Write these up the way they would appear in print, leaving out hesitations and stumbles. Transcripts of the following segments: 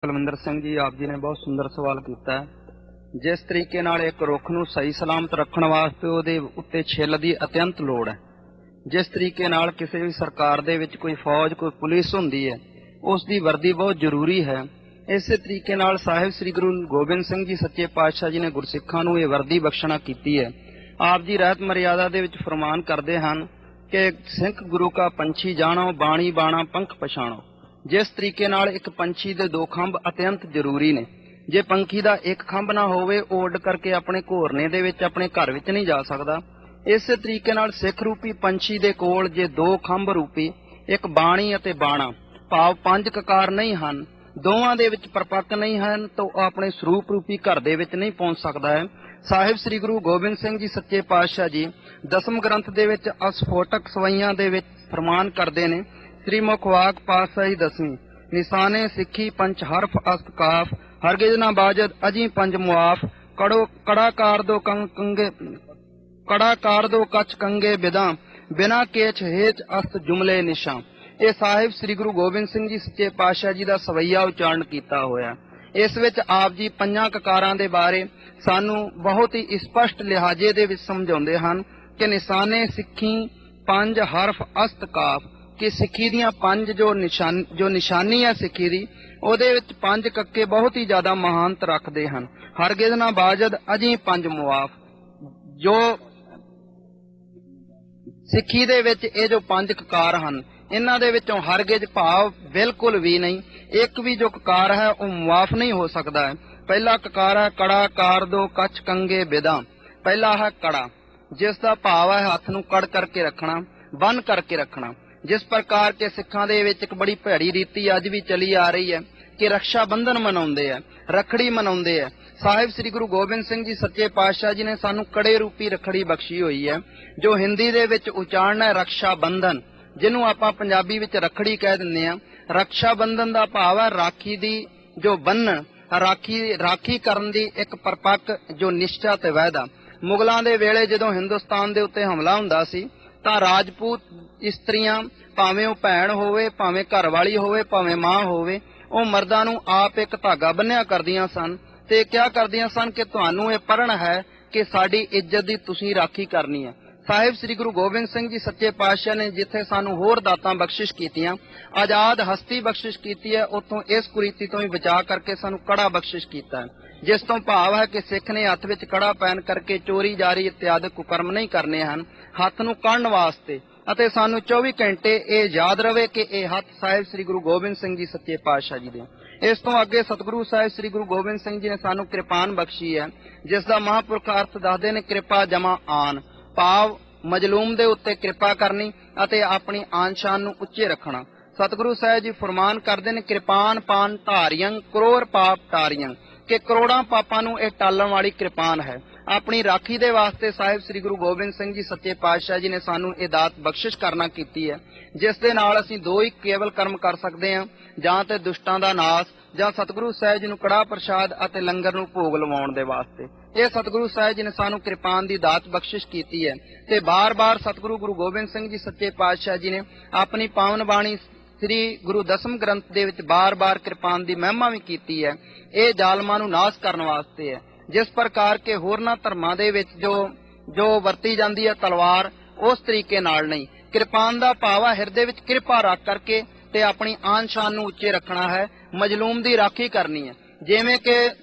कुलविंदर सिंह जी, आप जी ने बहुत सुंदर सवाल किया है। जिस तरीके नाल एक रुख नूं सही सलामत रखण वास्ते उहदे उत्ते छिल दी अत्यंत लोड़ है। जिस तरीके नाल किसी भी सरकार दे विच कोई फौज कोई पुलिस हुंदी है, उस दी वर्दी बहुत जरूरी है। इस तरीके नाल साहिब श्री गुरु गोबिंद सिंह जी सच्चे पातशाह जी ने गुरसिखां नूं ये वर्दी बख्शना कीती है। आप जी रहत मर्यादा दे विच फरमान करते हैं कि सिख गुरु का पंछी जाणो, बाणी बाणा पंख पछाणो। जिस तरीके नाल एक पंछी दे दो खंभ अत्यंत जरूरी ने। जे पंखी दा एक खंभ ना होवे, वो उड़ करके अपने घोरने दे विच अपने घर विच नहीं जा सकदा। इस तरीके नाल सिख रूपी पंछी दे कोल जे दो खंभ रूपी एक बाणी अते बाणा भाव पंज ककार नहीं हन, दोवां दे विच परपक्क नहीं हन, तो अपने स्वरूप रूपी घर दे विच नहीं पहुंच सकदा है। साहिब श्री गुरु गोबिंद सिंह जी सच्चे पातशाह जी दसम ग्रंथ दे विच अस्फोटक सवैयां दे विच फरमान करदे ने, श्री मुखवाक पातशाही दसवीं निशाने सिक्खी पंच हरफ अस्त काफ हरगिज ना बाजद अजी पंज मुआफ कड़ो कड़ाकार दो कंगे कड़ाकार दो कच कंगे बिदा बिना केच हेच अस्त जुमले निशा। ये साहिब श्री गुरु गोबिंद सिंह जी सच्चे पातशाह जी का सवैया उच्चारण किया होया। इस विच आप जी पंजां ककारां दे बारे सानू बहुत ही स्पष्ट लिहाजे दे विच समझाउंदे हन कि निशाने सिक्खी पंज हरफ अस्त काफ कि सिक्खी दियां पंज जो निशानी है सिक्खी दी ਉਹਦੇ ਵਿੱਚ पंज कक्के बहुत ही ज्यादा महानत रखते हैं। हरगिज ना बाजद अजी पंज मुआफ। जो सिक्खी दे विच ये जो पंज ककार हैं, इन्हां दे विचों हरगिज भाव बिल्कुल भी नहीं, एक भी जो ककार है वो मुआफ नहीं हो सकता है। पहला ककार है कड़ा कार दो कच कंगे बिदा। पहला है कड़ा, जिसका भाव है हथ नूं कड़ करके रखना, बन करके रखना। जिस प्रकार के सिखां दे विच एक बड़ी भैड़ी रीति अज भी चली आ रही है कि रक्षा बंधन मनाउंदे है, रखड़ी मनाउंदे है। साहिब श्री गुरु गोबिंद सिंह जी सच्चे पातशाह जी ने सानू कड़े रूपी रखड़ी बख्शी हुई है, जो हिंदी दे विच उचारण है रक्षा बंधन, जिन्हों आपां पंजाबी विच रखड़ी कह दिंदे आ। रक्षा बंधन दा भाव है राखी दी जो बन्नण, राखी करन दी एक परपक्क जो निश्चा ते वायदा। मुगलां दे वेले जदों हिंदुस्तान दे उत्ते हमला हुंदा सी तां राजपूत इस्त्रियां भावें ਉਹ ਭੈਣ ਹੋਵੇ, ਭਾਵੇਂ ਘਰ ਵਾਲੀ ਹੋਵੇ, ਭਾਵੇਂ ਮਾਂ ਹੋਵੇ, ਉਹ ਮਰਦਾਂ ਨੂੰ ਆਪ ਇੱਕ ਧਾਗਾ ਬੰਨਿਆ ਕਰਦੀਆਂ ਸਨ ਤੇ ਕਿਹਾ ਕਰਦੀਆਂ ਸਨ ਕਿ ਤੁਹਾਨੂੰ ਇਹ ਪੜ੍ਹਨ ਹੈ ਕਿ ਸਾਡੀ ਇੱਜ਼ਤ ਦੀ ਤੁਸੀਂ ਰਾਖੀ ਕਰਨੀ ਹੈ। ਸਾਹਿਬ ਸ੍ਰੀ ਗੁਰੂ ਗੋਬਿੰਦ ਸਿੰਘ ਜੀ ਸੱਚੇ ਪਾਤਸ਼ਾਹ ਨੇ ਜਿੱਥੇ ਸਾਨੂੰ ਹੋਰ ਦਾਤਾਂ ਬਖਸ਼ਿਸ਼ ਕੀਤੀਆਂ, ਆਜ਼ਾਦ ਹਸਤੀ ਬਖਸ਼ਿਸ਼ ਕੀਤੀ ਹੈ, ਉੱਥੋਂ ਇਸ ਕੁਰੀਤੀ ਤੋਂ ਹੀ ਬਚਾ ਕਰਕੇ ਸਾਨੂੰ ਕੜਾ ਬਖਸ਼ਿਸ਼ ਕੀਤਾ ਹੈ, ਜਿਸ ਤੋਂ ਭਾਵ ਹੈ ਕਿ ਸਿੱਖ ਨੇ ਹੱਥ ਵਿੱਚ ਕੜਾ ਪਹਿਨ ਕਰਕੇ ਚੋਰੀ ਜਾਰੀ ਇਤਿਆਦਿਕ ਕੁਕਰਮ ਨਹੀਂ ਕਰਨੇ ਹਨ, ਹੱਥ ਨੂੰ ਕੱਢਣ ਵਾਸਤੇ। ਅਤੇ ਸਾਨੂੰ 24 ਘੰਟੇ ਇਹ ਯਾਦ ਰਵੇ ਕਿ ਇਹ ਹੱਥ ਸਾਹਿਬ ਸ੍ਰੀ ਗੁਰੂ ਗੋਬਿੰਦ ਸਿੰਘ ਜੀ ਸੱਚੇ ਪਾਤਸ਼ਾਹ ਜੀ ਦੇ। ਇਸ ਤੋਂ ਅੱਗੇ ਸਤਿਗੁਰੂ ਸਾਹਿਬ ਸ੍ਰੀ ਗੁਰੂ ਗੋਬਿੰਦ ਸਿੰਘ ਜੀ ਨੇ ਸਾਨੂੰ ਕਿਰਪਾਨ ਬਖਸ਼ੀ ਹੈ, ਜਿਸ ਦਾ ਮਹਾਂਪੁਰਖ ਅਰਥ ਦੱਸਦੇ ਨੇ ਕਿਰਪਾ ਜਮਾ ਆਨ, ਭਾਵ ਮਜਲੂਮ ਦੇ ਉੱਤੇ ਕਿਰਪਾ ਕਰਨੀ ਅਤੇ ਆਪਣੀ ਆਨ ਸ਼ਾਨ ਨੂੰ ਉੱਚੇ ਰੱਖਣਾ। ਸਤਿਗੁਰੂ ਸਾਹਿਬ ਜੀ ਫਰਮਾਨ ਕਰਦੇ ਨੇ ਕਿਰਪਾਨ ਪਾਨ ਧਾਰੀਆਂ ਕਰੋੜ ਪਾਪ ਟਾਰੀਆਂ, ਕਿ ਕਰੋੜਾਂ ਪਾਪਾਂ ਨੂੰ ਇਹ ਟਾਲਣ ਵਾਲੀ ਕਿਰਪਾਨ ਹੈ। अपनी राखी दे वास्ते साहिब श्री गुरु गोबिंद सिंह जी सच्चे पातशाह जी ने सानू ये दात बख्शिश करना कीती है, जिस दे नाल असीं दो ही केवल कर्म कर सकते हैं, जां ते दुष्टां दा नाश जां सतगुरु साहिब जी नू कड़ा प्रसाद अते लंगर नू भोग लवाउण दे वास्ते। ये सतगुरु साहिब जी ने सानू किरपान दी दात बख्शिश कीती है ते बार बार सतगुरु गुरु गोबिंद सिंह जी सच्चे पातशाह जी ने अपनी पावन बाणी श्री गुरु दसम ग्रंथ दे विच बार बार किरपान दी महिमा भी कीती है। ये जालमां नू नाश करन वास्ते है। जिस प्रकार के होरना धर्मां दे विच जो वरती जाती है तलवार, उस तरीके नाल नहीं, किरपान दा भाव हिरदे विच किरपा रख करके ते अपनी आन शान नू उच्चे रखना है, मजलूम दी राखी करनी है। जिवें कि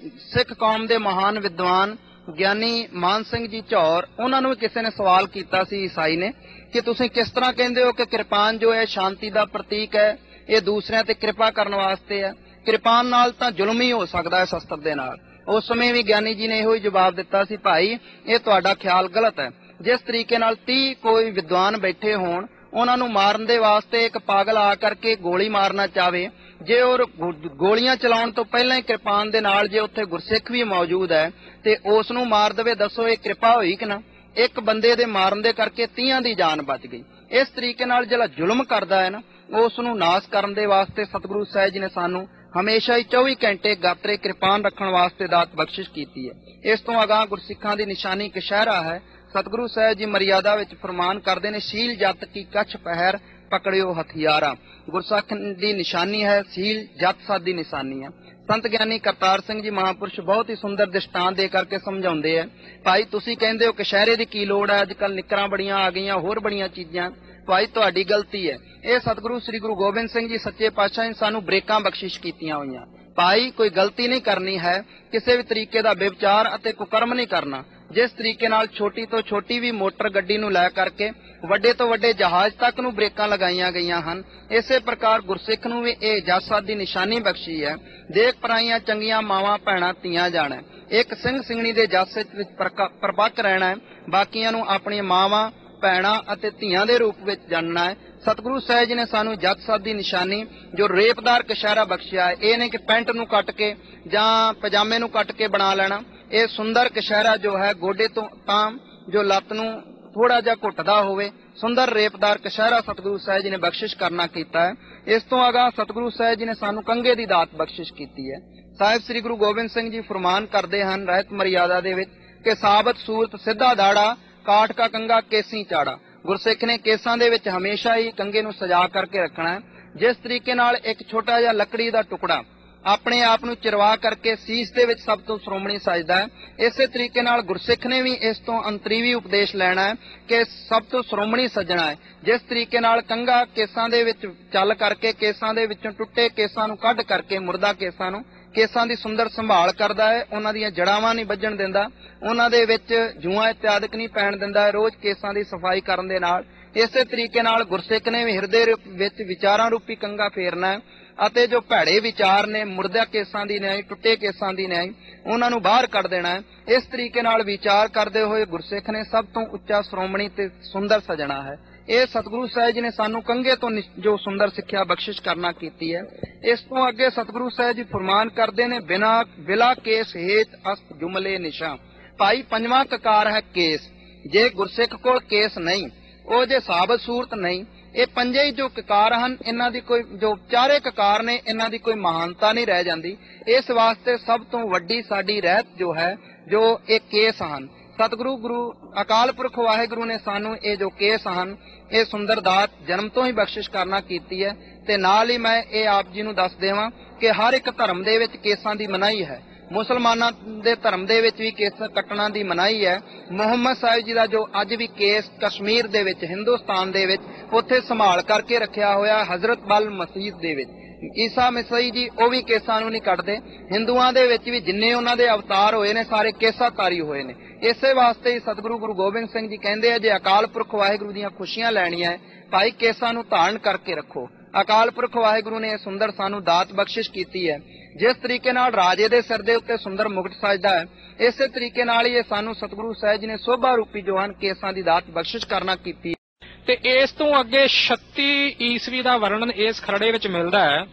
सिख कौम दे महान विद्वान ਗਿਆਨੀ ਮਾਨ ਸਿੰਘ जी ਝੌਰ, ਉਹਨਾਂ ਨੂੰ ਕਿਸੇ ਨੇ ਸਵਾਲ ਕੀਤਾ ਸੀ ਈਸਾਈ ਨੇ ਕਿ ਤੁਸੀਂ ਕਿਸ ਤਰ੍ਹਾਂ ਕਹਿੰਦੇ ਹੋ ਕਿ ਕਿਰਪਾਨ ਜੋ ਹੈ ਸ਼ਾਂਤੀ ਦਾ ਪ੍ਰਤੀਕ ਹੈ, ਇਹ ਦੂਸਰਿਆਂ ਤੇ ਕਿਰਪਾ ਕਰਨ ਵਾਸਤੇ ਹੈ, ਕਿਰਪਾਨ ਨਾਲ ਤਾਂ ਜ਼ੁਲਮ ਹੀ ਹੋ ਸਕਦਾ ਹੈ ਸ਼ਸਤਰ ਦੇ ਨਾਲ। उस समय भी ज्ञानी जी ने यो जवाब दिता सी, भाई ये तुहाडा ख्याल गलत है। जिस तरीके नाल 30 कोई विद्वान बैठे होण, उन्हां नूं मारन दे वास्ते एक पागल आ करके गोली मारना चाहे, जे और गोलियां चलाउण तो पहलां ही किरपान दे नाल जे उत्थे गुरसिख भी मौजूद है ते उस नूं मार देवे, दसो ये कृपा होई कि ना? एक बंदे दे मारन दे करके 30 दी जान बच गई। इस तरीके नाल जिहड़ा जुल्म करदा है ना, उस नूं नाश करन दे वास्ते सतगुरु साहिब जी ने सानू हमेशा ही 24 घंटे गात्रे किरपान रखने वास्ते दात बख्शिश की है। इस तो अगां गुरसिखां दी निशानी कशहरा है। सतगुरु साहिब जी मर्यादा विच फरमान करते हैं, शील जत की कछ पहर ਪਕੜਿਓ ਹਥਿਆਰਾ। ਗੁਰਸਿੱਖ ਦੀ ਨਿਸ਼ਾਨੀ ਹੈ ਸੀਲ, ਜੱਤ ਸੱਤ ਦੀ ਨਿਸ਼ਾਨੀ ਹੈ। ਸੰਤ ਗਿਆਨੀ ਕਰਤਾਰ ਸਿੰਘ ਜੀ ਮਹਾਂਪੁਰਸ਼ ਬਹੁਤ ਹੀ ਸੁੰਦਰ ਦ੍ਰਿਸ਼ਟਾਂਤ ਦੇ ਕਰਕੇ ਸਮਝਾਉਂਦੇ ਆ। ਭਾਈ ਤੁਸੀਂ ਕਹਿੰਦੇ ਹੋ ਕਛਹਿਰੇ ਦੀ ਕੀ ਲੋੜ ਹੈ, ਅੱਜ ਕੱਲ ਨਿੱਕਰਾਂ ਬੜੀਆਂ ਆ ਗਈਆਂ, ਹੋਰ ਬੜੀਆਂ ਚੀਜ਼ਾਂ। ਭਾਈ ਤੁਹਾਡੀ ਗਲਤੀ ਹੈ। ਇਹ ਸਤਿਗੁਰੂ ਸ੍ਰੀ ਗੁਰੂ ਗੋਬਿੰਦ ਸਿੰਘ ਜੀ ਸੱਚੇ ਪਾਤਸ਼ਾਹ ਨੇ ਸਾਨੂੰ ਬ੍ਰੇਕਾਂ ਬਖਸ਼ਿਸ਼ ਕੀਤੀਆਂ ਹੋਈਆਂ। ਭਾਈ ਕੋਈ ਗਲਤੀ ਨਹੀਂ ਕਰਨੀ ਹੈ, ਕਿਸੇ ਵੀ ਤਰੀਕੇ ਦਾ ਬੇਵਿਚਾਰ ਅਤੇ ਕੁਕਰਮ ਨਹੀਂ ਕਰਨਾ। ਜਿਸ ਤਰੀਕੇ ਨਾਲ ਛੋਟੀ ਤੋਂ ਛੋਟੀ ਵੀ ਮੋਟਰ ਗੱਡੀ ਨੂੰ ਲੈ ਕਰਕੇ ਵੱਡੇ ਤੋਂ ਵੱਡੇ ਜਹਾਜ਼ ਤੱਕ ਨੂੰ ਬ੍ਰੇਕਾਂ ਲਗਾਈਆਂ ਗਈਆਂ ਹਨ, ਇਸੇ ਪ੍ਰਕਾਰ ਗੁਰਸਿੱਖ ਨੂੰ ਵੀ ਇਹ ਜੱਜ ਦੀ ਨਿਸ਼ਾਨੀ ਬਖਸ਼ੀ ਹੈ। ਦੇਖ ਪਰਾਈਆਂ ਚੰਗੀਆਂ ਮਾਵਾਂ ਭੈਣਾਂ ਧੀਆਂ ਜਾਣਾ, ਇੱਕ ਸਿੰਘ ਸਿੰਘਣੀ ਦੇ ਜੱਸ ਵਿੱਚ ਪਰਪੱਕ ਰਹਿਣਾ ਹੈ, ਬਾਕੀਆਂ ਨੂੰ ਆਪਣੀਆਂ ਮਾਵਾਂ ਭੈਣਾਂ ਅਤੇ ਧੀਆਂ ਦੇ ਰੂਪ ਵਿੱਚ ਜਾਣਨਾ ਹੈ। ਸਤਿਗੁਰੂ ਸਾਹਿਬ ਜੀ ਨੇ ਸਾਨੂੰ ਜੱਜ ਸਾਹਿਬ ਦੀ ਨਿਸ਼ਾਨੀ ਜੋ ਰੇਪਦਾਰ ਕਛਹਿਰਾ ਬਖਸ਼ਿਆ ਹੈ। ਇਹ ਨਹੀਂ ਕਿ ਪੈਂਟ ਨੂੰ ਕੱਟ ਕੇ ਜਾਂ ਪਜਾਮੇ ਨੂੰ ਕੱਟ ਕੇ ਬਣਾ ਲੈਣਾ। ਇਹ ਸੁੰਦਰ ਕਛਹਿਰਾ ਜੋ ਹੈ ਗੋਡੇ ਤੋਂ ਤਾਂ ਜੋ ਲੱਤ ਨੂੰ ਥੋੜਾ ਜਿਹਾ ਘੁੱਟਦਾ ਹੋਵੇ, ਸੁੰਦਰ ਰੇਪਦਾਰ ਕਛਹਿਰਾ ਸਤਿਗੁਰੂ ਸਾਹਿਬ ਜੀ ਨੇ ਬਖਸ਼ਿਸ਼ ਕਰਨਾ ਕੀਤਾ ਹੈ। ਇਸ ਤੋਂ ਅਗਾਂਹ ਸਤਿਗੁਰੂ ਸਾਹਿਬ ਜੀ ਨੇ ਸਾਨੂੰ ਕੰਘੇ ਦੀ ਦਾਤ ਬਖਸ਼ਿਸ਼ ਕੀਤੀ ਹੈ। ਸਾਹਿਬ ਸ੍ਰੀ ਗੁਰੂ ਗੋਬਿੰਦ ਸਿੰਘ ਜੀ ਫਰਮਾਨ ਕਰਦੇ ਹਨ ਰਹਿਤ ਮਰਿਆਦਾ ਦੇ ਵਿੱਚ ਕਿ ਸਾਬਤ ਸੂਰਤ ਸਿੱਧਾ ਦਾੜਾ, ਕਾਠ ਕਾ ਕੰਗਾ ਕੇਸੀ ਚਾੜਾ। ਗੁਰਸਿੱਖ ਨੇ ਕੇਸਾਂ ਦੇ ਵਿੱਚ ਹਮੇਸ਼ਾ ਹੀ ਕੰਘੇ ਨੂੰ ਸਜਾ ਕਰਕੇ ਰੱਖਣਾ ਹੈ। ਜਿਸ ਤਰੀਕੇ ਨਾਲ ਇੱਕ ਛੋਟਾ ਜਿਹਾ ਲੱਕੜੀ ਦਾ ਟੁਕੜਾ ਆਪਣੇ ਆਪ ਨੂੰ ਚਿਰਵਾ ਕਰਕੇ ਸੀਸ ਦੇ ਵਿੱਚ ਸਭ ਤੋਂ ਸ਼੍ਰੋਮਣੀ ਸਜਦਾ ਹੈ, ਇਸੇ ਤਰੀਕੇ ਨਾਲ ਗੁਰਸਿੱਖ ਨੇ ਵੀ ਇਸ ਤੋਂ ਅੰਤਰੀਵੀ ਉਪਦੇਸ਼ ਲੈਣਾ ਹੈ ਕਿ ਸਭ ਤੋਂ ਸ਼੍ਰੋਮਣੀ ਸੱਜਣਾ ਹੈ। ਜਿਸ ਤਰੀਕੇ ਨਾਲ ਕੰਘਾ ਕੇਸਾਂ ਦੇ ਵਿੱਚ ਚੱਲ ਕਰਕੇ ਕੇਸਾਂ ਦੇ ਵਿੱਚੋਂ ਟੁੱਟੇ ਕੇਸਾਂ ਨੂੰ ਕੱਢ ਕਰਕੇ ਮੁਰਦਾ ਕੇਸਾਂ ਦੀ ਸੁੰਦਰ ਸੰਭਾਲ ਕਰਦਾ ਹੈ, ਉਹਨਾਂ ਦੀਆਂ ਜੜਾਵਾਂ ਨਹੀਂ ਵੱਜਣ ਦਿੰਦਾ, ਉਹਨਾਂ ਦੇ ਵਿੱਚ ਜੂਆਂ ਇਤਿਆਦਿਕ ਨਹੀਂ ਪੈਣ ਦਿੰਦਾ, ਰੋਜ਼ ਕੇਸਾਂ ਦੀ ਸਫਾਈ ਕਰਨ ਦੇ ਨਾਲ। ਇਸੇ ਤਰੀਕੇ ਨਾਲ ਗੁਰਸਿੱਖ ਨੇ ਵੀ ਹਿਰਦੇ ਵਿੱਚ ਵਿਚਾਰਾਂ ਰੂਪੀ ਕੰਘਾ ਫੇਰਨਾ ਹੈ ਅਤੇ ਜੋ ਭੈੜੇ ਵਿਚਾਰ ਨੇ ਮੁਰਦਾ ਕੇਸਾਂ ਦੀ ਨਿਆਈ, ਟੁੱਟੇ ਕੇਸਾਂ ਦੀ ਨਿਆਈ, ਉਹਨਾਂ ਨੂੰ ਬਾਹਰ ਕੱਢ ਦੇਣਾ ਹੈ। ਇਸ ਤਰੀਕੇ ਨਾਲ ਵਿਚਾਰ ਕਰਦੇ ਹੋਏ ਗੁਰਸਿੱਖ ਨੇ ਸਭ ਤੋਂ ਉੱਚਾ ਸ਼੍ਰੋਮਣੀ ਤੇ ਸੁੰਦਰ ਸਜਣਾ ਹੈ। ਇਹ ਸਤਿਗੁਰੂ ਸਾਹਿਬ ਜੀ ਨੇ ਸਾਨੂੰ ਕੰਘੇ ਤੋਂ ਜੋ ਸੁੰਦਰ ਸਿੱਖਿਆ ਬਖਸ਼ਿਸ਼ ਕਰਨਾ ਕੀਤੀ ਹੈ। ਇਸ ਤੋਂ ਅੱਗੇ ਸਤਿਗੁਰੂ ਸਾਹਿਬ ਜੀ ਫਰਮਾਨ ਕਰਦੇ ਨੇ ਬਿਲਾ ਕੇਸ ਹੇਤ ਅਸਤ ਜੁਮਲੇ ਨਿਸ਼ਾ। ਭਾਈ ਪੰਜਵਾਂ ਕਕਾਰ ਹੈ ਕੇਸ। ਜੇ ਗੁਰਸਿੱਖ ਕੋਲ ਕੇਸ ਨਹੀਂ, ਉਹ ਜੇ ਸਾਬਤ ਸੂਰਤ ਨਹੀਂ, ਇਹ ਪੰਜੇ ਹੀ ਜੋ ਕਕਾਰ ਹਨ ਇਹਨਾਂ ਦੀ ਕੋਈ ਜੋ ਚਾਰੇ ਕਕਾਰ ਨੇ ਇਹਨਾਂ ਦੀ ਕੋਈ ਮਹਾਨਤਾ ਨਹੀਂ ਰਹਿ ਜਾਂਦੀ। ਇਸ ਵਾਸਤੇ ਸਭ ਤੋਂ ਵੱਡੀ ਸਾਡੀ ਰਹਿਤ ਜੋ ਹੈ ਜੋ ਇਹ ਕੇਸ ਹਨ। ਸਤਿਗੁਰੂ ਗੁਰੂ ਅਕਾਲ ਪੁਰਖ ਵਾਹਿਗੁਰੂ ਨੇ ਸਾਨੂੰ ਇਹ ਜੋ ਕੇਸ ਹਨ ਇਹ ਸੁੰਦਰ ਦਾਤ ਜਨਮ ਤੋਂ ਹੀ ਬਖਸ਼ਿਸ਼ ਕਰਨਾ ਕੀਤੀ ਹੈ। ਤੇ ਨਾਲ ਹੀ ਮੈਂ ਇਹ ਆਪ ਜੀ ਨੂੰ ਦੱਸ ਦੇਵਾਂ ਕਿ ਹਰ ਇੱਕ ਧਰਮ ਦੇ ਵਿੱਚ ਕੇਸਾਂ ਦੀ ਮਨਾਹੀ ਹੈ। ਮੁਸਲਮਾਨਾਂ ਦੇ ਧਰਮ ਦੇ ਵਿੱਚ ਵੀ ਕੇਸ ਕੱਟਣਾ ਦੀ ਮਨਾਹੀ ਹੈ। ਮੁਹੰਮਦ ਸਾਹਿਬ ਜੀ ਦਾ ਜੋ ਅੱਜ ਵੀ ਕੇਸ ਕਸ਼ਮੀਰ ਦੇ ਵਿੱਚ ਹਿੰਦੁਸਤਾਨ ਦੇ ਵਿੱਚ ਉੱਥੇ ਸੰਭਾਲ ਕਰਕੇ ਰੱਖਿਆ ਹੋਇਆ ਹਜ਼ਰਤ ਬਲ ਮਸਜਿਦ ਦੇ ਵਿੱਚ ਈਸਾ ਮਸੀਹ ਜੀ ਉਹ ਵੀ ਕੇਸਾਂ ਨੂੰ ਨਹੀਂ ਕੱਟਦੇ। ਹਿੰਦੂਆਂ ਦੇ ਵਿੱਚ ਵੀ ਜਿੰਨੇ ਉਹਨਾਂ ਦੇ ਅਵਤਾਰ ਹੋਏ ਨੇ ਸਾਰੇ ਕੇਸਾਧਾਰੀ ਹੋਏ ਨੇ। ਇਸੇ ਵਾਸਤੇ ਹੀ ਸਤਿਗੁਰੂ ਗੁਰੂ ਗੋਬਿੰਦ ਸਿੰਘ ਜੀ ਕਹਿੰਦੇ ਆ ਜੇ ਅਕਾਲ ਪੁਰਖ ਵਾਹਿਗੁਰੂ ਦੀਆਂ ਖੁਸ਼ੀਆਂ ਲੈਣੀਆਂ ਹੈ ਭਾਈ ਕੇਸਾਂ ਨੂੰ ਧਾਰਨ ਕਰਕੇ ਰੱਖੋ। ਅਕਾਲ ਪੁਰਖ ਵਾਹਿਗੁਰੂ ਨੇ ਸੁੰਦਰ ਸਾਨੂੰ ਦਾਤ ਬਖਸ਼ਿਸ਼ ਕੀਤੀ ਹੈ। ਜਿਸ ਤਰੀਕੇ ਨਾਲ ਰਾਜੇ ਦੇ ਸਿਰ ਦੇ ਉੱਤੇ ਸੁੰਦਰ ਮੁਕਟ ਸਜਦਾ ਹੈ, ਇਸੇ ਤਰੀਕੇ ਨਾਲ ਹੀ ਇਹ ਸਾਨੂੰ ਸਤਿਗੁਰੂ ਸਾਹਿਬ ਜੀ ਨੇ ਸੋਭਾ ਰੂਪੀ ਜੋ ਹਨ ਕੇਸਾਂ ਦੀ ਦਾਤ ਬਖਸ਼ਿਸ਼ ਕਰਨਾ ਕੀਤੀ। ਤੇ ਇਸ ਤੋਂ ਅੱਗੇ 36 ਈਸਵੀ ਦਾ ਵਰਣਨ ਇਸ ਖਰੜੇ ਵਿੱਚ ਮਿਲਦਾ ਹੈ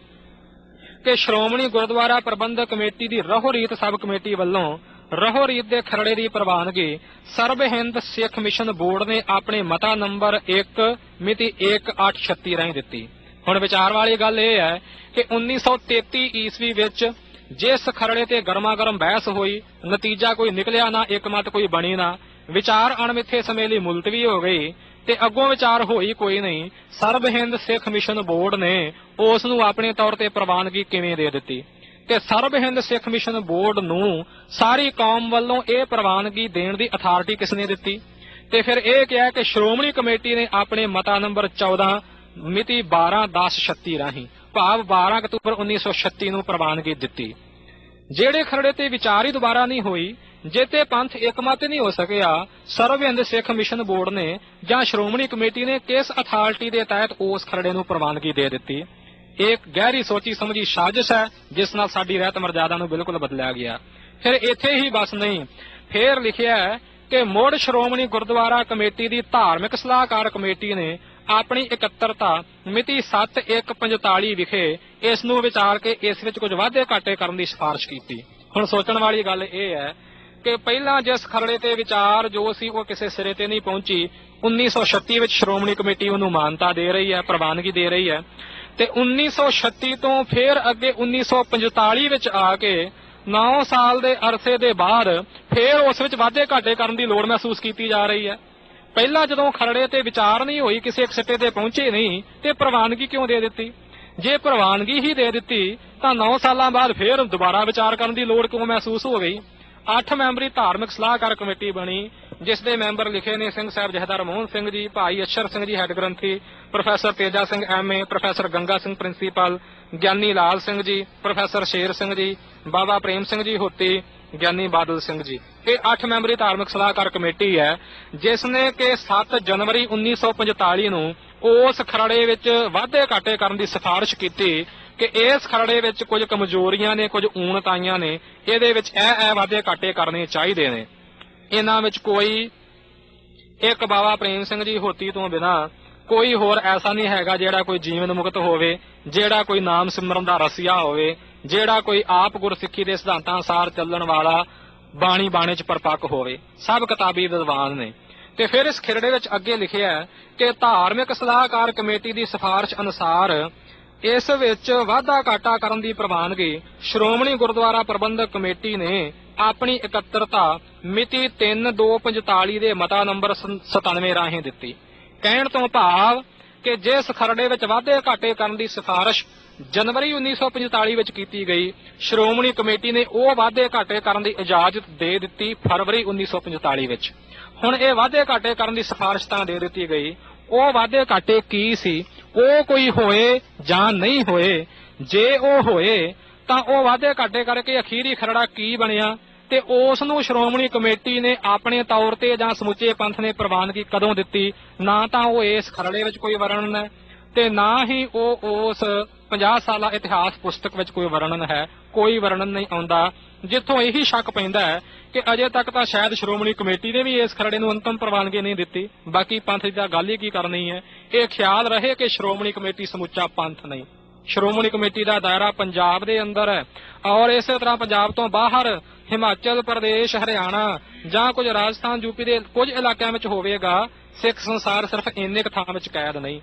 ਕਿ ਸ਼੍ਰੋਮਣੀ ਗੁਰਦੁਆਰਾ ਪ੍ਰਬੰਧਕ ਕਮੇਟੀ ਦੀ ਰਹੋ ਰੀਤ ਸਬ ਕਮੇਟੀ ਵੱਲੋਂ ਰਹੋ ਰੀਤ ਦੇ ਖਰੜੇ ਦੀ ਪ੍ਰਵਾਨਗੀ ਸਰਬ ਹਿੰਦ ਸਿੱਖ ਮਿਸ਼ਨ ਬੋਰਡ ਨੇ ਆਪਣੇ ਮਤਾ ਨੰਬਰ 1 ਮਿਤੀ 1836 ਰਾਹੀਂ ਦਿੱਤੀ। ਹੁਣ ਵਿਚਾਰ ਵਾਲੀ ਗੱਲ ਇਹ ਹੈ ਕਿ 1933 ਈਸਵੀ ਵਿੱਚ ਜਿਸ ਖਰੜੇ ਤੇ ਗਰਮਾ ਗਰਮ ਬਹਿਸ ਹੋਈ, ਨਤੀਜਾ ਕੋਈ ਨਿਕਲਿਆ ਨਾ, ਇੱਕਮਤ ਕੋਈ ਬਣੀ ਨਾ, ਵਿਚਾਰ ਅਣਮਿੱਥੇ ਸਮੇਂ ਲਈ ਮੁਲਤਵੀ ਹੋ ਗਈ ਤੇ ਅੱਗੋਂ ਵਿਚਾਰ ਹੋਈ ਕੋਈ ਨਹੀਂ। ਸਰਬ ਹਿੰਦ ਸਿੱਖ ਮਿਸ਼ਨ ਬੋਰਡ ਨੇ ਉਸ ਨੂੰ ਆਪਣੇ ਤੌਰ ਤੇ ਪ੍ਰਵਾਨਗੀ ਕਿਵੇਂ ਦੇ ਦਿੱਤੀ ਤੇ ਸਰਬ ਹਿੰਦ ਸਿੱਖ ਮਿਸ਼ਨ ਬੋਰਡ ਨੂੰ ਸਾਰੀ ਕੌਮ ਵੱਲੋਂ ਇਹ ਪ੍ਰਵਾਨਗੀ ਦੇਣ ਦੀ ਅਥਾਰਟੀ ਕਿਸਨੇ ਦਿੱਤੀ? ਤੇ ਫਿਰ ਇਹ ਕਿਹਾ ਕਿ ਸ਼੍ਰੋਮਣੀ ਕਮੇਟੀ ਨੇ ਆਪਣੇ ਮਤਾ ਨੰਬਰ 14 ਮਿਤੀ 12/10/36 ਰਾਹੀਂ ਭਾਵ 12 ਅਕਤੂਬਰ 1936 ਨੂੰ ਪ੍ਰਵਾਨਗੀ ਦਿੱਤੀ। ਜਿਹੜੇ ਖਰੜੇ ਤੇ ਵਿਚਾਰ ਹੀ ਦੁਬਾਰਾ ਨਹੀਂ ਹੋਈ, ਜਿੱਤੇ ਪੰਥ ਇੱਕਮਤ ਨਹੀਂ ਹੋ ਸਕਿਆ, ਸਰਬ ਹਿੰਦ ਸਿੱਖ ਮਿਸ਼ਨ ਬੋਰਡ ਨੇ ਜਾਂ ਸ਼੍ਰੋਮਣੀ ਕਮੇਟੀ ਨੇ ਕਿਸ ਅਥਾਰਟੀ ਦੇ ਤਹਿਤ ਉਸ ਖਰੜੇ ਨੂੰ ਪ੍ਰਵਾਨਗੀ ਦੇ ਦਿੱਤੀ? ਇੱਕ ਗਹਿਰੀ ਸੋਚੀ ਸਮਝੀ ਸਾਜ਼ਿਸ਼ ਹੈ ਜਿਸ ਨਾਲ ਸਾਡੀ ਰਹਿਤ ਮਰਜ਼ਾਦਾ ਨੂੰ ਬਿਲਕੁਲ ਬਦਲਿਆ ਗਿਆ। ਫਿਰ ਇੱਥੇ ਹੀ ਬਸ ਨਹੀਂ, ਫੇਰ ਲਿਖਿਆ ਹੈ ਕਿ ਮੁੜ ਸ਼੍ਰੋਮਣੀ ਗੁਰਦੁਆਰਾ ਕਮੇਟੀ ਦੀ ਧਾਰਮਿਕ ਸਲਾਹਕਾਰ ਕਮੇਟੀ ਨੇ ਆਪਣੀ ਇਕੱਤਰਤਾ ਮਿਤੀ 7/1/45 ਵਿਖੇ ਇਸ ਨੂੰ ਵਿਚਾਰ ਕੇ ਇਸ ਵਿੱਚ ਕੁਝ ਵਾਧੇ ਘਾਟੇ ਕਰਨ ਦੀ ਸਿਫਾਰਿਸ਼ ਕੀਤੀ। ਹੁਣ ਸੋਚਣ ਵਾਲੀ ਗੱਲ ਇਹ ਹੈ ਕਿ ਪਹਿਲਾਂ ਜਿਸ ਖਰੜੇ ਤੇ ਵਿਚਾਰ ਜੋ ਸੀ ਉਹ ਕਿਸੇ ਸਿਰੇ ਤੇ ਨਹੀਂ ਪਹੁੰਚੀ, 1936 ਵਿੱਚ ਸ਼੍ਰੋਮਣੀ ਕਮੇਟੀ ਉਹਨੂੰ ਮਾਨਤਾ ਦੇ ਰਹੀ ਹੈ, ਪ੍ਰਵਾਨਗੀ ਦੇ ਰਹੀ ਹੈ ਤੇ 1936 ਤੋਂ ਫਿਰ ਅੱਗੇ 1945 ਵਿੱਚ ਆ ਕੇ 9 ਸਾਲ ਦੇ ਅਰਸੇ ਦੇ ਬਾਅਦ ਫਿਰ ਉਸ ਵਿੱਚ ਵਾਧੇ ਘਾਟੇ ਕਰਨ ਦੀ ਲੋੜ ਮਹਿਸੂਸ ਕੀਤੀ ਜਾ ਰਹੀ ਹੈ। ਪਹਿਲਾਂ ਜਦੋਂ ਖਰੜੇ ਤੇ ਵਿਚਾਰ ਨਹੀਂ ਹੋਈ, ਕਿਸੇ ਇੱਕ ਸਿੱਟੇ ਤੇ ਪਹੁੰਚੇ ਨਹੀਂ, ਤੇ ਪ੍ਰਵਾਨਗੀ ਕਿਉਂ ਦੇ ਦਿੱਤੀ? ਜੇ ਪ੍ਰਵਾਨਗੀ ਹੀ ਦੇ ਦਿੱਤੀ ਤਾਂ 9 ਸਾਲਾਂ ਬਾਅਦ ਫੇਰ ਦੁਬਾਰਾ ਵਿਚਾਰ ਕਰਨ ਦੀ ਲੋੜ ਕਿਉਂ ਮਹਿਸੂਸ ਹੋ ਗਈ? 8 ਮੈਂਬਰੀ ਧਾਰਮਿਕ ਸਲਾਹਕਾਰ ਕਮੇਟੀ ਬਣੀ, ਜਿਸ ਦੇ ਮੈਂਬਰ ਲਿਖੇ ਨੇ ਸਿੰਘ ਸਾਹਿਬ ਜਥੇਦਾਰ ਮੋਹਨ ਸਿੰਘ ਜੀ, ਭਾਈ ਅਸ਼ਰ ਸਿੰਘ ਜੀ ਹੈੱਡ ਗ੍ਰੰਥੀ, professor Teja Singh MA, professor Ganga Singh principal, Giani Lal Singh ji, professor Sher Singh ji, ਬਾਬਾ ਪ੍ਰੇਮ ਸਿੰਘ ਜੀ ਹੋਤੀ, ਗਿਆਨੀ ਬਾਦਲ ਸਿੰਘ ਜੀ। ਇਹ 8 ਮੈਂਬਰੀ ਧਾਰਮਿਕ ਸਲਾਹਕਾਰ ਕਮੇਟੀ ਹੈ, ਜਿਸ ਨੇ ਕਿ 7 ਜਨਵਰੀ 1945 ਨੂੰ ਉਸ ਖਰੜੇ ਵਿੱਚ ਵਾਧੇ ਘਾਟੇ ਕਰਨ ਦੀ ਸਿਫਾਰਿਸ਼ ਕੀਤੀ ਕਿ ਇਸ ਖਰੜੇ ਵਿੱਚ ਕੁਝ ਕਮਜ਼ੋਰੀਆਂ ਨੇ, ਕੁਝ ਊਣਤਾਈਆਂ ਨੇ, ਇਹਦੇ ਵਿੱਚ ਇਹ ਵਾਧੇ ਘਾਟੇ ਕਰਨੇ ਚਾਹੀਦੇ ਨੇ। ਇਹਨਾਂ ਵਿੱਚ ਕੋਈ ਇੱਕ ਬਾਬਾ ਪ੍ਰੇਮ ਸਿੰਘ ਜੀ ਹੋਤੀ ਤੋਂ ਬਿਨਾਂ ਕੋਈ ਹੋਰ ਐਸਾ ਨਹੀਂ ਹੈਗਾ ਜਿਹੜਾ ਕੋਈ ਜੀਵਨ ਮੁਕਤ ਹੋਵੇ, ਜਿਹੜਾ ਕੋਈ ਨਾਮ ਸਿਮਰਨ ਦਾ ਰਸੀਆ ਹੋਵੇ, ਜਿਹੜਾ ਕੋਈ ਆਪ ਗੁਰਸਿੱਖੀ ਦੇ ਸਿਧਾਂਤਾਂ ਅਨੁਸਾਰ ਚੱਲਣ ਵਾਲਾ ਬਾਣੀ ਬਾਣੇ 'ਚ ਪਰਪੱਕ ਹੋਵੇ। ਸਭ ਕਿਤਾਬੀ ਵਿਦਵਾਨ ਨੇ। ਤੇ ਫਿਰ ਇਸ ਖਿਰੜੇ ਵਿੱਚ ਅੱਗੇ ਲਿਖਿਆ ਕਿ ਧਾਰਮਿਕ ਸਲਾਹਕਾਰ ਕਮੇਟੀ ਦੀ ਸਿਫਾਰਿਸ਼ ਅਨੁਸਾਰ ਇਸ ਵਿੱਚ ਵਾਧਾ ਘਾਟਾ ਕਰਨ ਦੀ ਪ੍ਰਵਾਨਗੀ ਸ਼੍ਰੋਮਣੀ ਗੁਰਦੁਆਰਾ ਪ੍ਰਬੰਧਕ ਕਮੇਟੀ ਨੇ ਆਪਣੀ ਇਕੱਤਰਤਾ ਮਿਤੀ 3/2/45 ਦੇ ਮਤਾ ਨੰਬਰ 97 ਰਾਹੀਂ ਦਿੱਤੀ। ਕਹਿਣ ਤੋਂ ਭਾਵ ਕਿ ਜਿਸ ਖਰੜੇ ਵਿੱਚ ਵਾਧੇ ਘਾਟੇ ਕਰਨ ਦੀ ਸਿਫਾਰਿਸ਼ ਜਨਵਰੀ 1945 ਵਿੱਚ ਕੀਤੀ ਗਈ, ਸ਼੍ਰੋਮਣੀ ਕਮੇਟੀ ਨੇ ਉਹ ਵਾਧੇ ਘਾਟੇ ਕਰਨ ਦੀ ਇਜਾਜ਼ਤ ਦੇ ਦਿੱਤੀ ਫਰਵਰੀ 1945 ਵਿੱਚ। ਹੁਣ ਇਹ ਵਾਧੇ ਘਾਟੇ ਕਰਨ ਦੀ ਸਿਫਾਰਿਸ਼ ਤਾਂ ਦੇ ਦਿੱਤੀ ਗਈ, ਉਹ ਵਾਧੇ ਘਾਟੇ ਕੀ ਸੀ? ਉਹ ਕੋਈ ਹੋਏ ਜਾਂ ਨਹੀਂ ਹੋਏ, ਜੇ ਉਹ ਹੋਏ ਤਾਂ ਉਹ ਵਾਧੇ ਘਾਟੇ ਕਰਕੇ ਅਖੀਰੀ ਖਰੜਾ ਕੀ ਬਣਿਆ ਤੇ ਉਸ ਨੂੰ ਸ਼੍ਰੋਮਣੀ ਕਮੇਟੀ ਨੇ ਆਪਣੇ ਤੌਰ ਤੇ ਜਾਂ ਸਮੁੱਚੇ ਪੰਥ ਨੇ ਪ੍ਰਵਾਨਗੀ ਕਦੋਂ ਦਿੱਤੀ? ਨਾ ਤਾਂ ਉਹ ਇਸ ਖਰੜੇ ਵਿੱਚ ਕੋਈ ਵਰਣਨ ਹੈ ਤੇ ਨਾ ਹੀ ਉਹ ਉਸ 50 ਸਾਲਾ ਇਤਿਹਾਸ ਪੁਸਤਕ ਵਿੱਚ ਕੋਈ ਵਰਣਨ ਹੈ। ਕੋਈ ਵਰਣਨ ਨਹੀਂ ਆਉਂਦਾ, ਜਿੱਥੋਂ ਇਹੀ ਸ਼ੱਕ ਪੈਂਦਾ ਹੈ ਕਿ ਅਜੇ ਤੱਕ ਤਾਂ ਸ਼ਾਇਦ ਸ਼੍ਰੋਮਣੀ ਕਮੇਟੀ ਨੇ ਵੀ ਇਸ ਖਰੜੇ ਨੂੰ ਅੰਤਮ ਪ੍ਰਵਾਨਗੀ ਨਹੀਂ ਦਿੱਤੀ। ਬਾਕੀ ਪੰਥ ਦੀ ਤਾਂ ਗੱਲ ਹੀ ਕੀ ਕਰਨੀ ਹੈ। ਇਹ ਖਿਆਲ ਰਹੇ ਕਿ ਸ਼੍ਰੋਮਣੀ ਕਮੇਟੀ ਸਮੁੱਚਾ ਪੰਥ ਨਹੀਂ। ਸ਼੍ਰੋਮਣੀ ਕਮੇਟੀ ਦਾ ਦਾਇਰਾ ਪੰਜਾਬ ਦੇ ਅੰਦਰ ਹੈ ਔਰ ਇਸੇ ਤਰ੍ਹਾਂ ਪੰਜਾਬ ਤੋਂ ਬਾਹਰ ਹਿਮਾਚਲ ਪ੍ਰਦੇਸ਼, ਹਰਿਆਣਾ ਜਾਂ ਕੁਝ ਰਾਜਸਥਾਨ, ਯੂਪੀ ਦੇ ਕੁਝ ਇਲਾਕਿਆਂ ਵਿੱਚ ਹੋਵੇਗਾ। ਸਿੱਖ ਸੰਸਾਰ ਸਿਰਫ ਇੰਨੇ ਕੁ ਥਾਂ ਵਿੱਚ ਕੈਦ ਨਹੀਂ।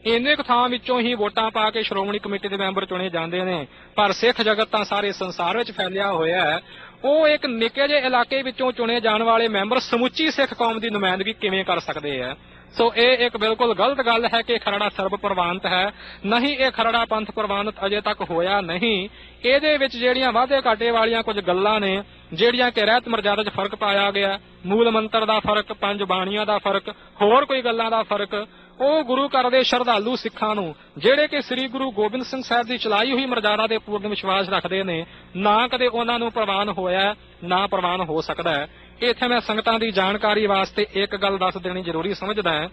ਇੰਨੇ ਕੁ ਥਾਂ ਵਿੱਚੋਂ ਹੀ ਵੋਟਾਂ ਪਾ ਕੇ ਸ਼੍ਰੋਮਣੀ ਕਮੇਟੀ ਦੇ ਮੈਂਬਰ ਚੁਣੇ ਜਾਂਦੇ ਨੇ, ਪਰ ਸਿੱਖ ਜਗਤ ਤਾਂ ਸਾਰੇ ਸੰਸਾਰ ਵਿੱਚ ਫੈਲਿਆ ਹੋਇਆ ਹੈ। ਉਹ ਇੱਕ ਨਿੱਕੇ ਜਿਹੇ ਇਲਾਕੇ ਵਿੱਚੋਂ ਚੁਣੇ ਜਾਣ ਵਾਲੇ ਮੈਂਬਰ ਸਮੁੱਚੀ ਸਿੱਖ ਕੌਮ ਦੀ ਨੁਮਾਇੰਦਗੀ ਕਿਵੇਂ ਕਰ ਸਕਦੇ ਆ? ਸੋ ਇਹ ਇੱਕ ਬਿਲਕੁਲ ਗਲਤ ਗੱਲ ਹੈ ਕਿ ਖਰੜਾ ਸਰਬ ਪ੍ਰਵਾਨਿਤ ਹੈ। ਨਹੀਂ, ਇਹ ਖਰੜਾ ਪੰਥ ਪ੍ਰਵਾਨਿਤ ਅਜੇ ਤੱਕ ਹੋਇਆ ਨਹੀਂ। ਇਹਦੇ ਵਿੱਚ ਜਿਹੜੀਆਂ ਵਾਧੇ ਘਾਟੇ ਵਾਲੀਆਂ ਕੁਝ ਗੱਲਾਂ ਨੇ, ਜਿਹੜੀਆਂ ਕਿ ਰਹਿਤ ਮਰਜ਼ਾਦਾ 'ਚ ਫਰਕ ਪਾਇਆ ਗਿਆ, ਮੂਲ ਮੰਤਰ ਦਾ ਫਰਕ, 5 ਬਾਣੀਆਂ ਦਾ ਫਰਕ, ਹੋਰ ਕੋਈ ਗੱਲਾਂ ਦਾ ਫਰਕ, ਉਹ ਗੁਰੂ ਘਰ ਦੇ ਸ਼ਰਧਾਲੂ ਸਿੱਖਾਂ ਨੂੰ ਜਿਹੜੇ ਕਿ ਸ੍ਰੀ ਗੁਰੂ ਗੋਬਿੰਦ ਸਿੰਘ ਸਾਹਿਬ ਦੀ ਚਲਾਈ ਹੋਈ ਮਰਜ਼ਾਦਾ ਦੇ ਪੂਰਨ ਵਿਸ਼ਵਾਸ ਰੱਖਦੇ ਨੇ, ਨਾ ਕਦੇ ਉਹਨਾਂ ਨੂੰ ਪ੍ਰਵਾਨ ਹੋਇਆ, ਨਾ ਪ੍ਰਵਾਨ ਹੋ ਸਕਦਾ ਹੈ। ਇੱਥੇ ਮੈਂ ਸੰਗਤਾਂ ਦੀ ਜਾਣਕਾਰੀ ਵਾਸਤੇ ਇੱਕ ਗੱਲ ਦੱਸ ਦੇਣੀ ਜ਼ਰੂਰੀ ਸਮਝਦਾ ਹਾਂ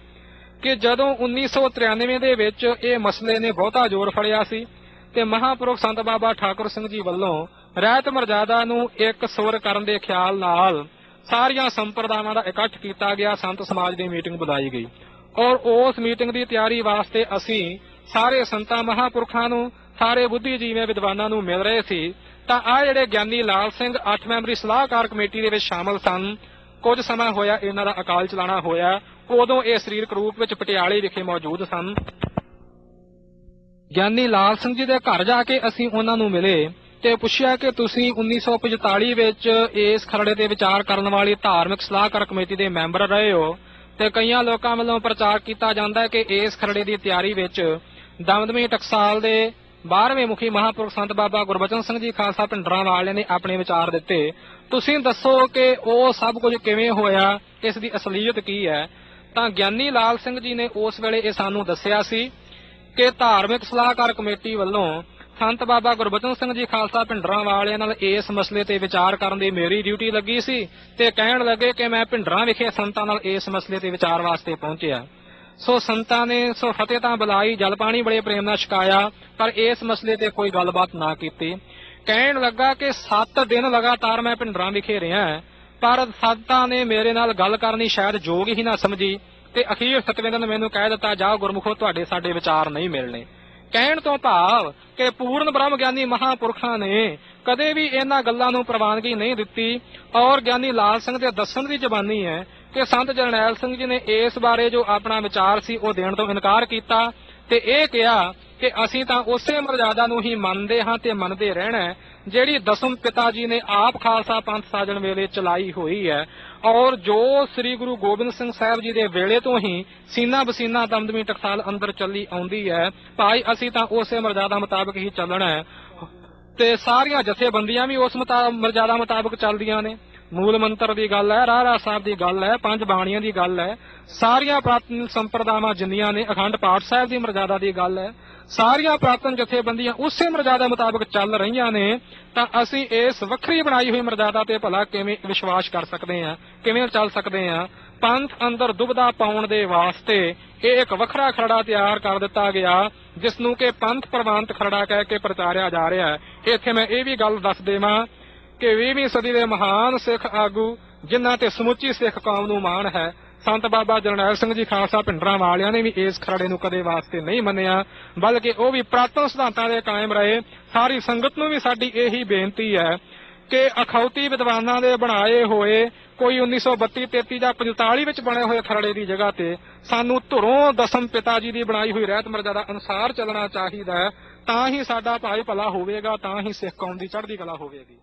ਕਿ ਜਦੋਂ 1993 ਦੇ ਵਿੱਚ ਇਹ ਮਸਲੇ ਨੇ ਬਹੁਤਾ ਜ਼ੋਰ ਫੜਿਆ ਸੀ ਤੇ ਮਹਾਂਪੁਰਖ ਸੰਤ ਬਾਬਾ ਠਾਕੁਰ ਸਿੰਘ ਜੀ ਵੱਲੋਂ ਰਹਿਤ ਮਰਜ਼ਾਦਾ ਨੂੰ ਇੱਕ ਸੁਰ ਕਰਨ ਦੇ ਖਿਆਲ ਨਾਲ ਸਾਰੀਆਂ ਸੰਪਰਦਾਵਾਂ ਦਾ ਇਕੱਠ ਕੀਤਾ ਗਿਆ, ਸੰਤ ਸਮਾਜ ਦੀ ਮੀਟਿੰਗ ਬੁਲਾਈ ਗਈ ਔਰ ਉਸ ਮੀਟਿੰਗ ਦੀ ਤਿਆਰੀ ਵਾਸਤੇ ਅਸੀਂ ਸਾਰੇ ਸੰਤਾਂ ਮਹਾਂਪੁਰਖਾਂ ਨੂੰ, ਸਾਰੇ ਬੁੱਧੀਜੀਵੀ ਵਿਦਵਾਨਾਂ ਨੂੰ ਮਿਲ ਰਹੇ ਸੀ। ਤਾਂ ਆਹ ਜਿਹੜੇ ਗਿਆਨੀ ਲਾਲ ਸਿੰਘ 8 ਮੈਂਬਰੀ ਸਲਾਹਕਾਰ ਕਮੇਟੀ ਦੇ ਵਿੱਚ ਸ਼ਾਮਲ ਸਨ, ਕੁਝ ਸਮਾਂ ਹੋਇਆ ਇਹਨਾਂ ਦਾ ਅਕਾਲ ਚਲਾਣਾ ਹੋਇਆ, ਉਦੋਂ ਇਹ ਸਰੀਰਕ ਰੂਪ ਵਿੱਚ ਪਟਿਆਲੇ ਵਿਖੇ ਮੌਜੂਦ ਸਨ। ਗਿਆਨੀ ਲਾਲ ਸਿੰਘ ਜੀ ਦੇ ਘਰ ਜਾ ਕੇ ਅਸੀਂ ਉਹਨਾਂ ਨੂੰ ਮਿਲੇ ਤੇ ਪੁੱਛਿਆ ਕਿ ਤੁਸੀਂ 1945 ਵਿੱਚ ਇਸ ਖਰੜੇ ਤੇ ਵਿਚਾਰ ਕਰਨ ਵਾਲੀ ਧਾਰਮਿਕ ਸਲਾਹਕਾਰ ਕਮੇਟੀ ਦੇ ਮੈਂਬਰ ਰਹੇ ਹੋ ਤੇ ਕਈਆਂ ਲੋਕਾਂ ਵੱਲੋਂ ਪ੍ਰਚਾਰ ਕੀਤਾ ਜਾਂਦਾ ਹੈ ਕਿ ਇਸ ਖਰੜੇ ਦੀ ਤਿਆਰੀ ਵਿੱਚ ਦਮਦਮੀ ਟਕਸਾਲ ਦੇ 12ਵੇਂ ਮੁਖੀ ਮਹਾਂਪੁਰਖ ਸੰਤ ਬਾਬਾ ਗੁਰਬਚਨ ਸਿੰਘ ਜੀ ਖਾਲਸਾ ਭਿੰਡਰਾਂ ਵਾਲਿਆਂ ਨੇ ਆਪਣੇ ਵਿਚਾਰ ਦਿੱਤੇ। ਤੁਸੀਂ ਦੱਸੋ ਕਿ ਉਹ ਸਭ ਕੁਝ ਕਿਵੇਂ ਹੋਇਆ, ਇਸ ਦੀ ਅਸਲੀਅਤ ਕੀ ਹੈ? ਤਾਂ ਗਿਆਨੀ ਲਾਲ ਸਿੰਘ ਜੀ ਨੇ ਉਸ ਵੇਲੇ ਇਹ ਸਾਨੂੰ ਦੱਸਿਆ ਸੀ ਕਿ ਧਾਰਮਿਕ ਸਲਾਹਕਾਰ ਕਮੇਟੀ ਵੱਲੋਂ ਸੰਤ ਬਾਬਾ ਗੁਰਬਚਨ ਸਿੰਘ ਜੀ ਖਾਲਸਾ ਭਿੰਡਰਾਂ ਵਾਲਿਆਂ ਨਾਲ ਇਸ ਮਸਲੇ ਤੇ ਵਿਚਾਰ ਕਰਨ ਦੀ ਮੇਰੀ ਡਿਊਟੀ ਲੱਗੀ ਸੀ ਤੇ ਕਹਿਣ ਲੱਗੇ ਕਿ ਮੈਂ ਭਿੰਡਰਾਂ ਵਿਖੇ ਸੰਤਾਂ ਨਾਲ ਇਸ ਮਸਲੇ ਤੇ ਵਿਚਾਰ ਵਾਸਤੇ ਪਹੁੰਚਿਆ। ਸੋ ਸੰਤਾਂ ਨੇ ਫਤਿਹ ਤਾਂ ਬੁਲਾਈ, ਜਲ ਪਾਣੀ ਬੜੇ ਪ੍ਰੇਮ ਨਾਲ ਛਕਾਇਆ, ਪਰ ਇਸ ਮਸਲੇ ਤੇ ਕੋਈ ਗੱਲਬਾਤ ਨਾ ਕੀਤੀ। ਕਹਿਣ ਲੱਗਾ ਕਿ 7 ਦਿਨ ਲਗਾਤਾਰ ਮੈਂ ਭਿੰਡਰਾਂ ਵਿਖੇ ਰਿਹਾ, ਪਰ ਸੰਤਾਂ ਨੇ ਮੇਰੇ ਨਾਲ ਗੱਲ ਕਰਨੀ ਸ਼ਾਇਦ ਯੋਗ ਹੀ ਨਾ ਸਮਝੀ ਤੇ ਅਖੀਰ 7ਵੇਂ ਦਿਨ ਮੈਨੂੰ ਕਹਿ ਦਿੱਤਾ, ਜਾਓ ਗੁਰਮੁਖੋ, ਤੁਹਾਡੇ ਸਾਡੇ ਵਿਚਾਰ ਨਹੀਂ ਮਿਲਣੇ। ਕਹਿਣ ਤੋਂ ਭਾਵ ਕਿ ਪੂਰਨ ਬ੍ਰਹਮ ਗਿਆਨੀ ਮਹਾਂਪੁਰਖਾਂ ਨੇ ਕਦੇ ਵੀ ਇਹਨਾਂ ਗੱਲਾਂ ਨੂੰ ਪ੍ਰਵਾਨਗੀ ਨਹੀਂ ਦਿੱਤੀ ਔਰ ਗਿਆਨੀ ਲਾਲ ਸਿੰਘ ਦੇ ਦੱਸਣ ਦੀ ਜ਼ਬਾਨੀ ਹੈ ਕਿ ਸੰਤ ਜਰਨੈਲ ਸਿੰਘ ਜੀ ਨੇ ਇਸ ਬਾਰੇ ਜੋ ਆਪਣਾ ਵਿਚਾਰ ਸੀ ਉਹ ਦੇਣ ਤੋਂ ਇਨਕਾਰ ਕੀਤਾ ਤੇ ਇਹ ਕਿਹਾ ਕਿ ਅਸੀਂ ਤਾਂ ਉਸੇ ਮਰਜ਼ਾਦਾ ਨੂੰ ਹੀ ਮੰਨਦੇ ਹਾਂ ਤੇ ਮੰਨਦੇ ਰਹਿਣਾ ਜਿਹੜੀ ਦਸਮ ਪਿਤਾ ਜੀ ਨੇ ਆਪ ਖਾਲਸਾ ਪੰਥ ਸਾਜਣ ਵੇਲੇ ਚਲਾਈ ਹੋਈ ਹੈ ਔਰ ਜੋ ਸ੍ਰੀ ਗੁਰੂ ਗੋਬਿੰਦ ਸਿੰਘ ਸਾਹਿਬ ਜੀ ਦੇ ਵੇਲੇ ਤੋਂ ਹੀ ਸੀਨਾ ਬਸੀਨਾ ਦਮਦਮੀ ਟਕਸਾਲ ਅੰਦਰ ਚੱਲੀ ਆਉਂਦੀ ਹੈ। ਭਾਈ ਅਸੀਂ ਤਾਂ ਉਸੇ ਮਰਜ਼ਾਦਾ ਮੁਤਾਬਕ ਹੀ ਚੱਲਣਾ ਹੈ ਤੇ ਸਾਰੀਆਂ ਜਥੇਬੰਦੀਆਂ ਵੀ ਉਸ ਮਰਜ਼ਾਦਾ ਮੁਤਾਬਕ ਚੱਲਦੀਆਂ ਨੇ। ਮੂਲ ਮੰਤਰ ਦੀ ਗੱਲ ਹੈ, ਰਾਹ ਸਾਹਿਬ ਦੀ ਗੱਲ ਹੈ, ਪੰਜ ਬਾਣੀਆਂ ਦੀ ਗੱਲ ਹੈ, ਸਾਰੀਆਂ ਪ੍ਰਾਤਨ ਸੰਪਰਦਾਵਾਂ ਜਿੰਨੀਆਂ ਨੇ, ਅਖੰਡ ਪਾਠ ਸਾਹਿਬ ਦੀ ਮਰਜ਼ਾਦਾ ਦੀ ਗੱਲ ਹੈ, ਸਾਰੀਆਂ ਪ੍ਰਾਤਨ ਜਥੇਬੰਦੀਆਂ ਉਸੇ ਮਰਜ਼ਾਦਾ ਮੁਤਾਬਕ ਚੱਲ ਰਹੀਆਂ ਨੇ। ਤਾਂ ਅਸੀਂ ਇਸ ਵੱਖਰੀ ਬਣਾਈ ਹੋਈ ਮਰਜ਼ਾਦਾ ਤੇ ਭਲਾ ਕਿਵੇਂ ਵਿਸ਼ਵਾਸ ਕਰ ਸਕਦੇ ਹਾਂ, ਕਿਵੇਂ ਚੱਲ ਸਕਦੇ ਹਾਂ? ਪੰਥ ਅੰਦਰ ਦੁਬਦਾ ਪਾਉਣ ਦੇ ਵਾਸਤੇ ਇਹ ਇੱਕ ਵੱਖਰਾ ਖਰੜਾ ਤਿਆਰ ਕਰ ਦਿੱਤਾ ਗਿਆ, ਜਿਸ ਨੂੰ ਕਿ ਪੰਥ ਪ੍ਰਵਾਨਿਤ ਖਰੜਾ ਕਹਿ ਕੇ ਪ੍ਰਚਾਰਿਆ ਜਾ ਰਿਹਾ ਹੈ। ਇੱਥੇ ਮੈਂ ਇਹ ਵੀ ਗੱਲ ਦੱਸ ਦੇਵਾਂ ਕਿ 20ਵੀਂ ਸਦੀ ਦੇ ਮਹਾਨ ਸਿੱਖ ਆਗੂ ਜਿਨ੍ਹਾਂ ਤੇ ਸਮੁੱਚੀ ਸਿੱਖ ਕੌਮ ਨੂੰ ਮਾਣ ਹੈ, ਸੰਤ ਬਾਬਾ ਜਰਨੈਲ ਸਿੰਘ ਜੀ ਖਾਲਸਾ ਭਿੰਡਰਾਂ ਵਾਲਿਆਂ ਨੇ ਵੀ ਇਸ ਖਰੜੇ ਨੂੰ ਕਦੇ ਵਾਸਤੇ ਨਹੀਂ ਮੰਨਿਆ, ਬਲਕਿ ਉਹ ਵੀ ਪ੍ਰਾਤਨ ਸਿਧਾਂਤਾਂ ਦੇ ਕਾਇਮ ਰਹੇ। ਸਾਰੀ ਸੰਗਤ ਨੂੰ ਵੀ ਸਾਡੀ ਇਹੀ ਬੇਨਤੀ ਹੈ ਕਿ ਅਖੌਤੀ ਵਿਦਵਾਨਾਂ ਦੇ ਬਣਾਏ ਹੋਏ ਕੋਈ 1932, 33 ਜਾਂ 45 ਵਿੱਚ ਬਣੇ ਹੋਏ ਖਰੜੇ ਦੀ ਜਗ੍ਹਾ ਤੇ ਸਾਨੂੰ ਧੁਰੋਂ ਦਸਮ ਪਿਤਾ ਜੀ ਦੀ ਬਣਾਈ ਹੋਈ ਰਹਿਤ ਮਰਜ਼ਾਦਾ ਅਨੁਸਾਰ ਚੱਲਣਾ ਚਾਹੀਦਾ ਹੈ। ਤਾਂ ਹੀ ਸਾਡਾ ਭਾਈ ਭਲਾ ਹੋਵੇਗਾ, ਤਾਂ ਹੀ ਸਿੱਖ ਕੌਮ ਦੀ ਚੜ੍ਹਦੀ ਕਲਾ ਹੋਵੇਗੀ।